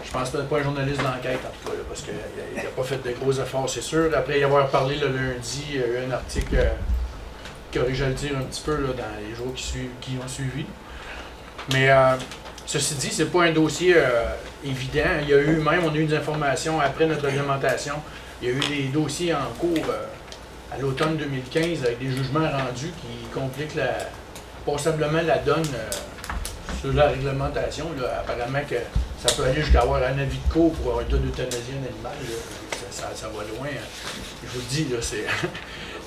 Speaker 12: Je pense peut-être pas un journaliste d'enquête, en tout cas, là, parce qu'il n'a pas fait de gros efforts, c'est sûr. Après y avoir parlé le lundi, il y a eu un article qui corrigeait le tir un petit peu là, dans les jours qui ont suivi. Mais ceci dit, c'est pas un dossier évident. On a eu des informations après notre réglementation. Il y a eu des dossiers en cours à l'automne 2015 avec des jugements rendus qui compliquent passablement la donne sur la réglementation. Là. Apparemment que ça peut aller jusqu'à avoir un avis de cours pour un tas d'euthanasie animale. Ça va loin. Je vous le dis, là,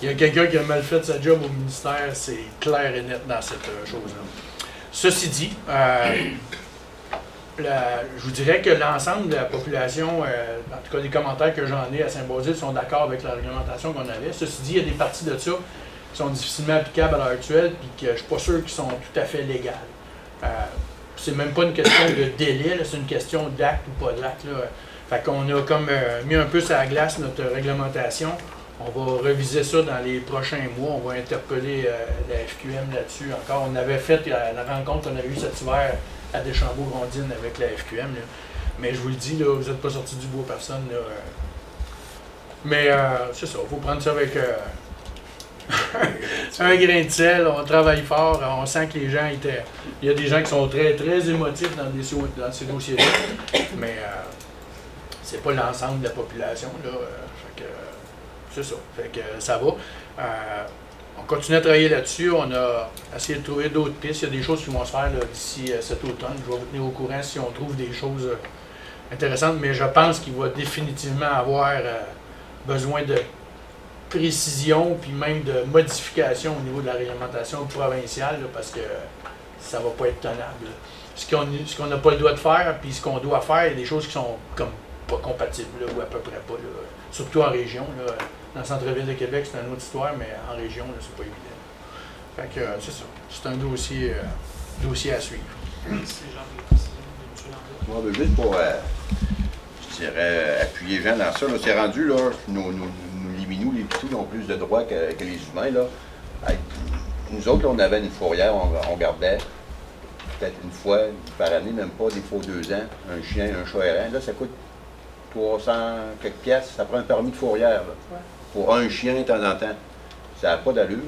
Speaker 12: il y a quelqu'un qui a mal fait sa job au ministère, c'est clair et net dans cette chose-là. Ceci dit, je vous dirais que l'ensemble de la population, en tout cas les commentaires que j'en ai à Saint-Basile, sont d'accord avec la réglementation qu'on avait. Ceci dit, il y a des parties de ça qui sont difficilement applicables à l'heure actuelle et que je ne suis pas sûr qu'ils sont tout à fait légales. C'est même pas une question de délai, c'est une question d'acte ou pas d'acte. Fait qu'on a comme mis un peu sur la glace notre réglementation. On va réviser ça dans les prochains mois. On va interpeller la FQM là-dessus. Encore, on avait fait la rencontre qu'on avait eue cet hiver à Deschambault-Grondines avec la FQM. Là. Mais je vous le dis, là, vous n'êtes pas sorti du bois personne. Là, mais c'est ça, il faut prendre ça avec un grain de sel. On travaille fort, on sent que les gens étaient... Il y a des gens qui sont très, très émotifs dans ces dossiers-là, mais c'est pas l'ensemble de la population. Là, fait que, c'est ça, fait que ça va. On continue à travailler là-dessus. On a essayé de trouver d'autres pistes. Il y a des choses qui vont se faire d'ici cet automne. Je vais vous tenir au courant si on trouve des choses intéressantes, mais je pense qu'il va définitivement avoir besoin de précision puis même de modification au niveau de la réglementation provinciale là, parce que ça va pas être tenable. Ce qu'on n'a pas le droit de faire puis ce qu'on doit faire, il y a des choses qui sont comme pas compatibles là, ou à peu près pas. Là. Surtout en région. Là. Dans le centre-ville de Québec, c'est une autre histoire, mais en région, là, c'est pas évident. Fait que c'est ça. C'est un dossier à suivre.
Speaker 4: Moi, juste pour, je dirais, appuyer Jean dans ça, là, c'est rendu, là, nos liminous, les pitous, ont plus de droits que les humains, là. Nous autres, là, on avait une fourrière, on gardait peut-être une fois par année, même pas, des fois 2 ans, un chien, un chat errant. Là, ça coûte 300 quelques piastres, ça prend un permis de fourrière, là. Ouais. Pour un chien de temps en temps. Ça n'a pas d'allure.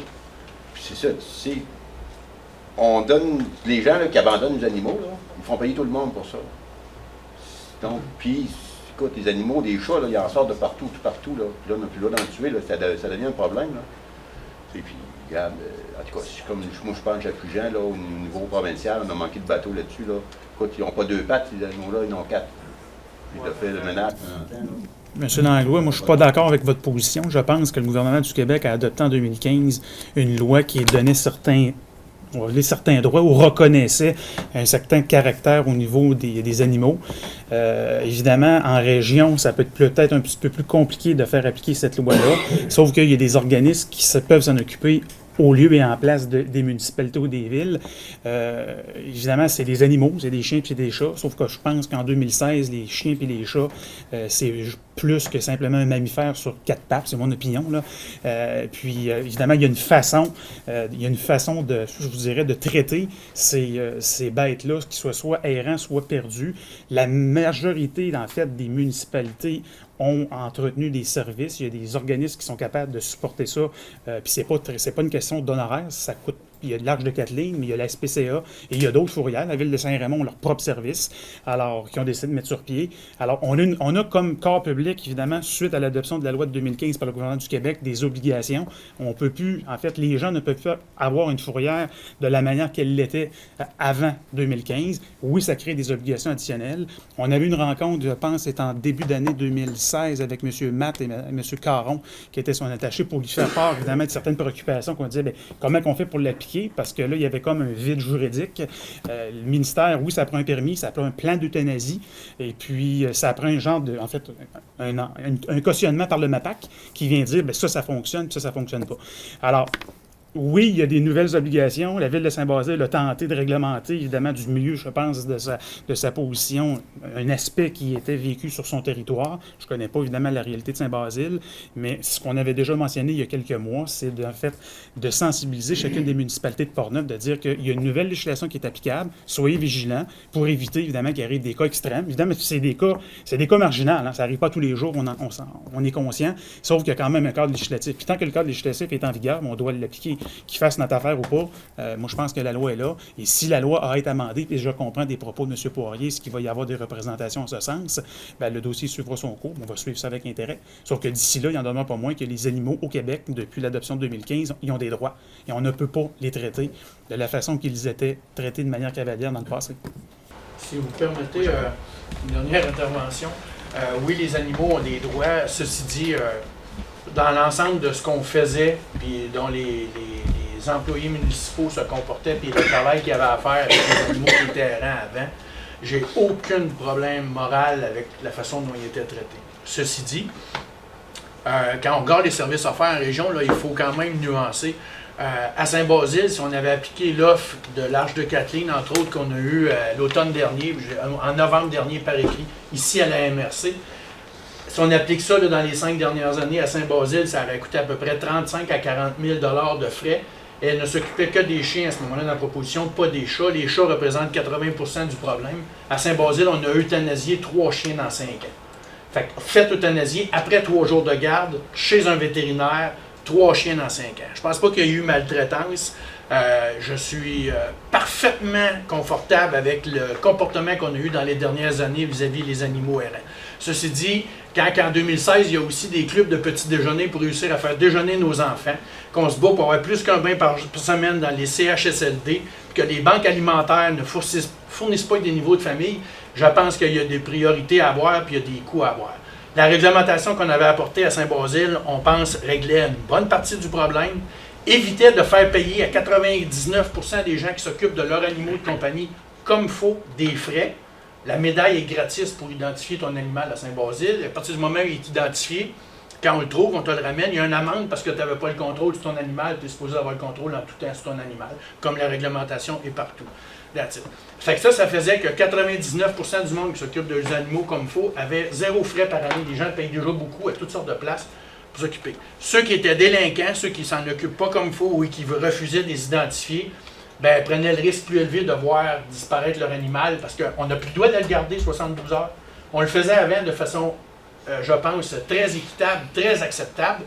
Speaker 4: Puis c'est ça, tu sais, on donne, les gens là, qui abandonnent les animaux, là, ils font payer tout le monde pour ça. Donc, puis, écoute, les animaux, des chats, là, ils en sortent de partout, tout partout, là. Puis là, on n'a plus le droit d'en tuer, là, ça devient un problème, là. Et puis, regarde, en tout cas, comme moi je pense que plus gens, là, au niveau provincial, on a manqué de bateaux là-dessus, là. Écoute, ils n'ont pas 2 pattes, ces animaux-là, ils en ont 4. Ils ont fait le ménage pendant longtemps, là.
Speaker 1: Monsieur Langlois, moi je suis pas d'accord avec votre position. Je pense que le gouvernement du Québec a adopté en 2015 une loi qui donnait certains droits ou reconnaissait un certain caractère au niveau des animaux. Évidemment, en région, ça peut être peut-être un petit peu plus compliqué de faire appliquer cette loi-là, sauf qu'il y a des organismes qui peuvent s'en occuper au lieu et en place des municipalités ou des villes. Évidemment, c'est des animaux, c'est des chiens et des chats, sauf que je pense qu'en 2016, les chiens et les chats, c'est plus que simplement un mammifère sur 4 pattes, c'est mon opinion, là. Puis, évidemment, il y a une façon de, je vous dirais, de traiter ces bêtes-là, qu'ils soient soit errants, soit perdus. La majorité, en fait, des municipalités ont entretenu des services. Il y a des organismes qui sont capables de supporter ça. Puis c'est pas une question d'honoraires, ça coûte. Il y a de l'Arche de Kathleen, mais il y a la SPCA et il y a d'autres fourrières. La Ville de Saint-Raymond ont leur propre service, alors qui ont décidé de mettre sur pied. Alors, on a comme corps public, évidemment, suite à l'adoption de la loi de 2015 par le gouvernement du Québec, des obligations. On peut plus, en fait, les gens ne peuvent pas avoir une fourrière de la manière qu'elle l'était avant 2015. Oui, ça crée des obligations additionnelles. On avait une rencontre, je pense, c'était en début d'année 2016 avec M. Matt et M. Caron, qui était son attaché, pour lui faire part, évidemment, de certaines préoccupations qu'on disait, bien, comment on fait pour l'appliquer? Parce que là, il y avait comme un vide juridique. Le ministère, oui, ça prend un permis, ça prend un plan d'euthanasie, et puis ça prend un genre de, en fait, un cautionnement par le MAPAC qui vient dire, bien, ça fonctionne, puis ça fonctionne pas. Alors, oui, il y a des nouvelles obligations. La Ville de Saint-Basile a tenté de réglementer, évidemment, du mieux, je pense, de sa position, un aspect qui était vécu sur son territoire. Je ne connais pas, évidemment, la réalité de Saint-Basile, mais ce qu'on avait déjà mentionné il y a quelques mois, c'est en fait de sensibiliser chacune des municipalités de Portneuf, de dire qu'il y a une nouvelle législation qui est applicable. Soyez vigilants pour éviter, évidemment, qu'il arrive des cas extrêmes. Évidemment, c'est des cas marginaux. Hein. Ça n'arrive pas tous les jours, on est conscient, sauf qu'il y a quand même un cadre législatif. Puis tant que le cadre législatif est en vigueur, on doit l'appliquer. Qu'il fasse notre affaire ou pas, moi je pense que la loi est là. Et si la loi a été amendée, puis je comprends des propos de M. Poirier, ce qu'il va y avoir des représentations en ce sens, bien, le dossier suivra son cours. On va suivre ça avec intérêt. Sauf que d'ici là, il en demeure pas moins que les animaux au Québec, depuis l'adoption de 2015, ils ont des droits. Et on ne peut pas les traiter de la façon qu'ils étaient traités de manière cavalière dans le passé.
Speaker 12: Si vous permettez une dernière intervention, oui, les animaux ont des droits. Ceci dit, dans l'ensemble de ce qu'on faisait, puis dont les employés municipaux se comportaient, puis le travail qu'il y avait à faire avec les animaux qui étaient errants avant, j'ai aucun problème moral avec la façon dont ils étaient traités. Ceci dit, quand on regarde les services offerts en région, là, il faut quand même nuancer. À Saint-Basile, si on avait appliqué l'offre de l'Arche de Kathleen, entre autres, qu'on a eu l'automne dernier, en novembre dernier par écrit, ici à la MRC, si on applique ça là, dans les 5 dernières années à Saint-Basile, ça aurait coûté à peu près 35 à 40 000 $ de frais. Elle ne s'occupait que des chiens à ce moment-là dans la proposition, pas des chats. Les chats représentent 80% du problème. À Saint-Basile, on a euthanasié 3 chiens dans 5 ans. Fait que faites euthanasier après 3 jours de garde, chez un vétérinaire, 3 chiens dans 5 ans. Je pense pas qu'il y ait eu maltraitance. Je suis parfaitement confortable avec le comportement qu'on a eu dans les dernières années vis-à-vis des animaux errants. Ceci dit, quand en 2016, il y a aussi des clubs de petits déjeuners pour réussir à faire déjeuner nos enfants, qu'on se bat pour avoir plus qu'un bain par semaine dans les CHSLD, que les banques alimentaires ne fournissent pas des niveaux de famille, je pense qu'il y a des priorités à avoir puis il y a des coûts à avoir. La réglementation qu'on avait apportée à Saint-Basile, on pense, réglait une bonne partie du problème, évitait de faire payer à 99% des gens qui s'occupent de leurs animaux de compagnie comme il faut des frais. La médaille est gratis pour identifier ton animal à Saint-Basile. À partir du moment où il est identifié, quand on le trouve, on te le ramène, il y a une amende parce que tu n'avais pas le contrôle sur ton animal, tu es supposé avoir le contrôle en tout temps sur ton animal, comme la réglementation est partout. That's it. Fait que ça faisait que 99% du monde qui s'occupe des animaux comme il faut avait 0 frais par année. Les gens payent déjà beaucoup à toutes sortes de places pour s'occuper. Ceux qui étaient délinquants, ceux qui ne s'en occupent pas comme il faut ou qui refusaient de les identifier, ben, prenaient le risque plus élevé de voir disparaître leur animal parce qu'on n'a plus le droit de le garder 72 heures. On le faisait avant de façon, je pense, très équitable, très acceptable,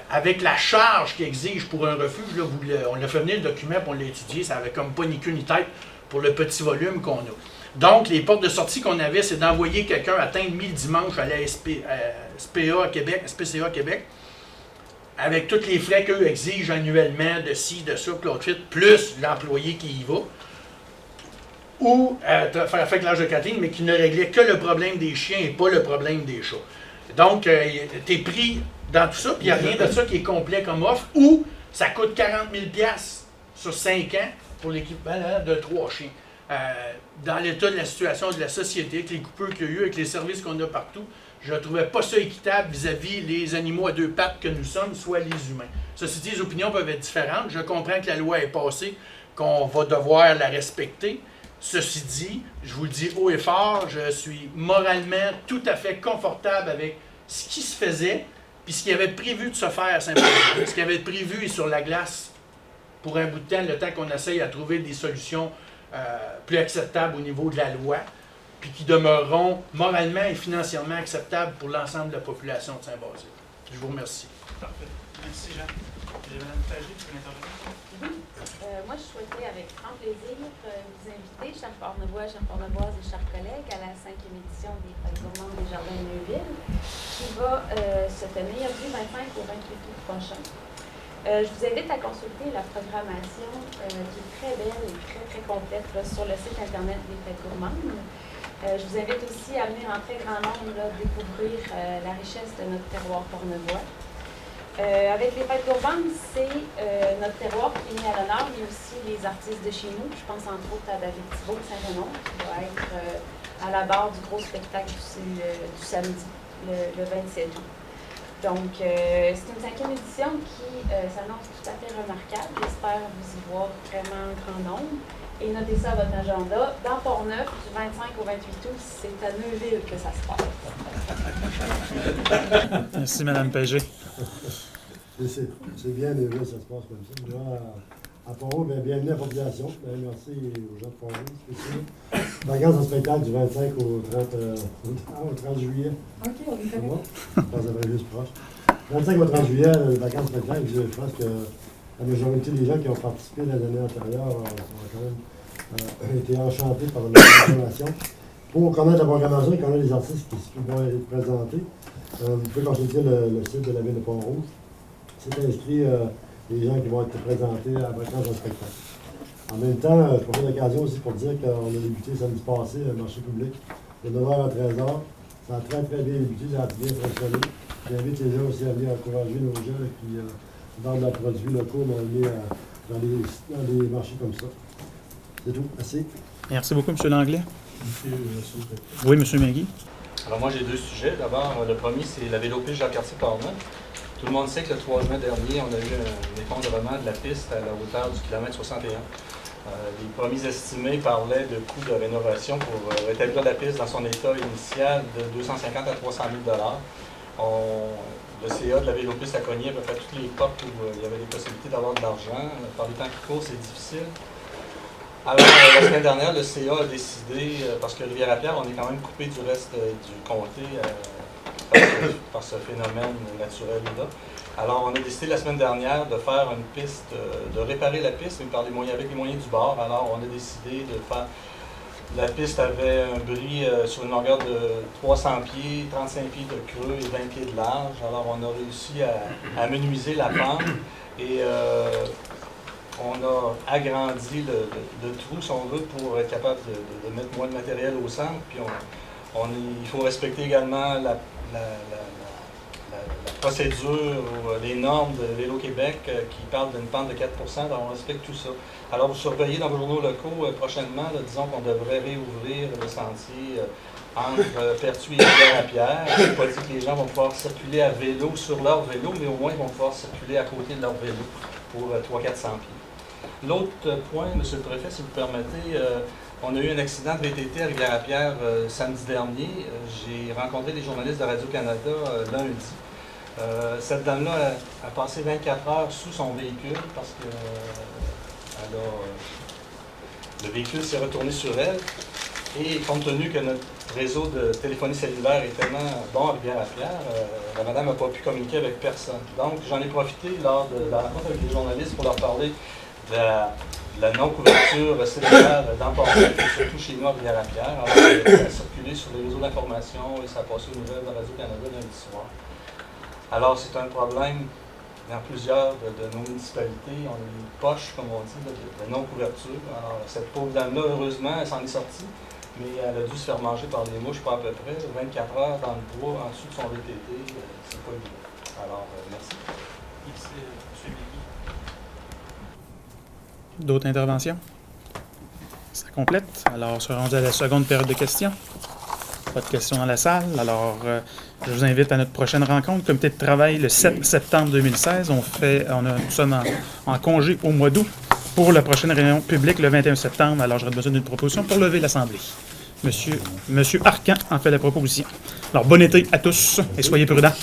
Speaker 12: avec la charge qui exige pour un refuge. Là, on l'a fait venir le document, puis on l'a étudié, ça avait comme pas ni queue ni tête pour le petit volume qu'on a. Donc, les portes de sortie qu'on avait, c'est d'envoyer quelqu'un atteindre 1000 dimanche à la SPA à Québec, SPCA à Québec, avec tous les frais qu'eux exigent annuellement de ci, de ça, de l'autre fit, plus l'employé qui y va, ou faire l'âge de Catherine, mais qui ne réglait que le problème des chiens et pas le problème des chats. Donc, tu es pris dans tout ça, puis il n'y a rien de ça qui est complet comme offre, ou ça coûte 40 000 $ sur 5 ans pour l'équipement de 3 chiens. Dans l'état de la situation de la société, avec les coupures qu'il y a eu, avec les services qu'on a partout, je ne trouvais pas ça équitable vis-à-vis les animaux à 2 pattes que nous sommes, soit les humains. Ceci dit, les opinions peuvent être différentes. Je comprends que la loi est passée, qu'on va devoir la respecter. Ceci dit, je vous le dis haut et fort, je suis moralement tout à fait confortable avec ce qui se faisait, puis ce qui avait prévu de se faire à Saint-Paul, ce qui avait prévu sur la glace pour un bout de temps, le temps qu'on essaye à trouver des solutions plus acceptables au niveau de la loi, puis qui demeureront moralement et financièrement acceptables pour l'ensemble de la population de Saint-Basile. Je vous remercie.
Speaker 1: Parfait. Merci, Jean. Madame Pagé, tu veux intervenir?
Speaker 13: Moi, je souhaitais avec grand plaisir vous inviter, chers Portnevois, chers Portnevoises et chers collègues, à la 5e édition des Fêtes gourmandes des Jardins de Neuville, qui va se tenir du 25 au 28 août prochain. Je vous invite à consulter la programmation qui est très belle et très, très complète là, sur le site Internet des Fêtes gourmandes. Je vous invite aussi à venir en très grand nombre là, découvrir la richesse de notre terroir portnevois. Avec les Fêtes gourmandes, c'est notre terroir qui est mis à l'honneur, mais aussi les artistes de chez nous. Je pense entre autres à David Thibault de Saint-Renon, qui va être à la barre du gros spectacle du samedi, le 27 août. Donc, c'est une 5e édition qui s'annonce tout à fait remarquable. J'espère vous y voir vraiment en grand nombre. Et notez ça à votre agenda. Dans Port-Neuf, du 25 au 28 août, c'est à Neuville que ça se passe.
Speaker 1: Merci, Mme Pagé.
Speaker 10: C'est bien, Neuville, ça se passe comme ça. Là, à Port-Neuf, bienvenue à la population. Merci aux gens de Port-Neuf. Vacances en spectacle du 25 au 30 juillet.
Speaker 13: OK, on est fait.
Speaker 10: Moi, je pense que ça va être juste proche. 25 au 30 juillet, vacances en spectacle, je pense que la majorité des gens qui ont participé l'année antérieure ont quand même été enchantés par la programmation. Pour connaître la programmation et connaître les artistes qui vont être présentés, vous pouvez consulter le site de la ville de Pont-Rouge. C'est inscrit les gens qui vont être présentés à vacances en spectacle. En même temps, je profite de l'occasion aussi pour dire qu'on a débuté samedi passé un marché public de 9h à 13h. Ça a très très bien débuté, ça a bien fonctionné. J'invite les gens aussi à venir encourager nos gens qui vendent leurs produits locaux, mais dans des marchés comme ça. C'est tout. Merci.
Speaker 1: Merci beaucoup, M. Langlais. Oui, M. Magui.
Speaker 14: Alors moi, j'ai 2 sujets. D'abord, le premier, c'est la vélopiste Jacques-Cartier Portneuf. Tout le monde sait que le 3 juin dernier, on a eu un effondrement de la piste à la hauteur du kilomètre 61. Les premiers estimés parlaient de coûts de rénovation pour rétablir la piste dans son état initial de 250 à 300 000 $. Le CA de la Vélopiste a cogné à peu près toutes les portes où il y avait des possibilités d'avoir de l'argent. Par les temps qui courent, c'est difficile. Alors, la semaine dernière, le CA a décidé, parce que Rivière-à-Pierre, on est quand même coupé du reste du comté par ce phénomène naturel-là. Alors, on a décidé la semaine dernière de faire une piste, de réparer la piste, mais avec les moyens du bord. Alors, on a décidé de faire... La piste avait un bris sur une longueur de 300 pieds, 35 pieds de creux et 20 pieds de large. Alors, on a réussi à amenuiser la pente et on a agrandi le trou, si on veut, pour être capable de mettre moins de matériel au centre. Puis il faut respecter également la procédure ou les normes de Vélo-Québec qui parlent d'une pente de 4 %, alors on respecte tout ça. Alors vous surveillez dans vos journaux locaux prochainement, disons qu'on devrait réouvrir le sentier entre Pertuis et Rivière-à-Pierre. Je n'ai pas dit que les gens vont pouvoir circuler à vélo sur leur vélo, mais au moins ils vont pouvoir circuler à côté de leur vélo pour 300-400 pieds. L'autre point, M. le Préfet, si vous permettez, on a eu un accident de VTT à Rivière-à-Pierre samedi dernier. J'ai rencontré les journalistes de Radio-Canada lundi. Cette dame-là a passé 24 heures sous son véhicule parce que le véhicule s'est retourné sur elle. Et compte tenu que notre réseau de téléphonie cellulaire est tellement bon à Rivière-à-Pierre, la madame n'a pas pu communiquer avec personne. Donc j'en ai profité lors de la rencontre avec les journalistes pour leur parler de la non-couverture cellulaire dans Port-Neuf, et surtout chez nous à Rivière-à-Pierre. Alors, ça a circulé sur les réseaux d'information et ça a passé aux nouvelles de Radio-Canada lundi soir. Alors, c'est un problème dans plusieurs de nos municipalités. On a une poche, comme on dit, de non-couverture. Alors, cette pauvre dame-là, heureusement, elle s'en est sortie, mais elle a dû se faire manger par des mouches, pas à peu près. 24 heures dans le bois, en dessous de son VTT, c'est pas évident. Alors, merci.
Speaker 1: D'autres interventions? Ça complète. Alors, on se rendu à la seconde période de questions. Pas de questions dans la salle. Alors, je vous invite à notre prochaine rencontre. Comité de travail le 7 septembre 2016. Nous sommes en congé au mois d'août pour la prochaine réunion publique le 21 septembre. Alors, j'aurais besoin d'une proposition pour lever l'Assemblée. Monsieur Arcan en fait la proposition. Alors, bon été à tous et soyez prudents.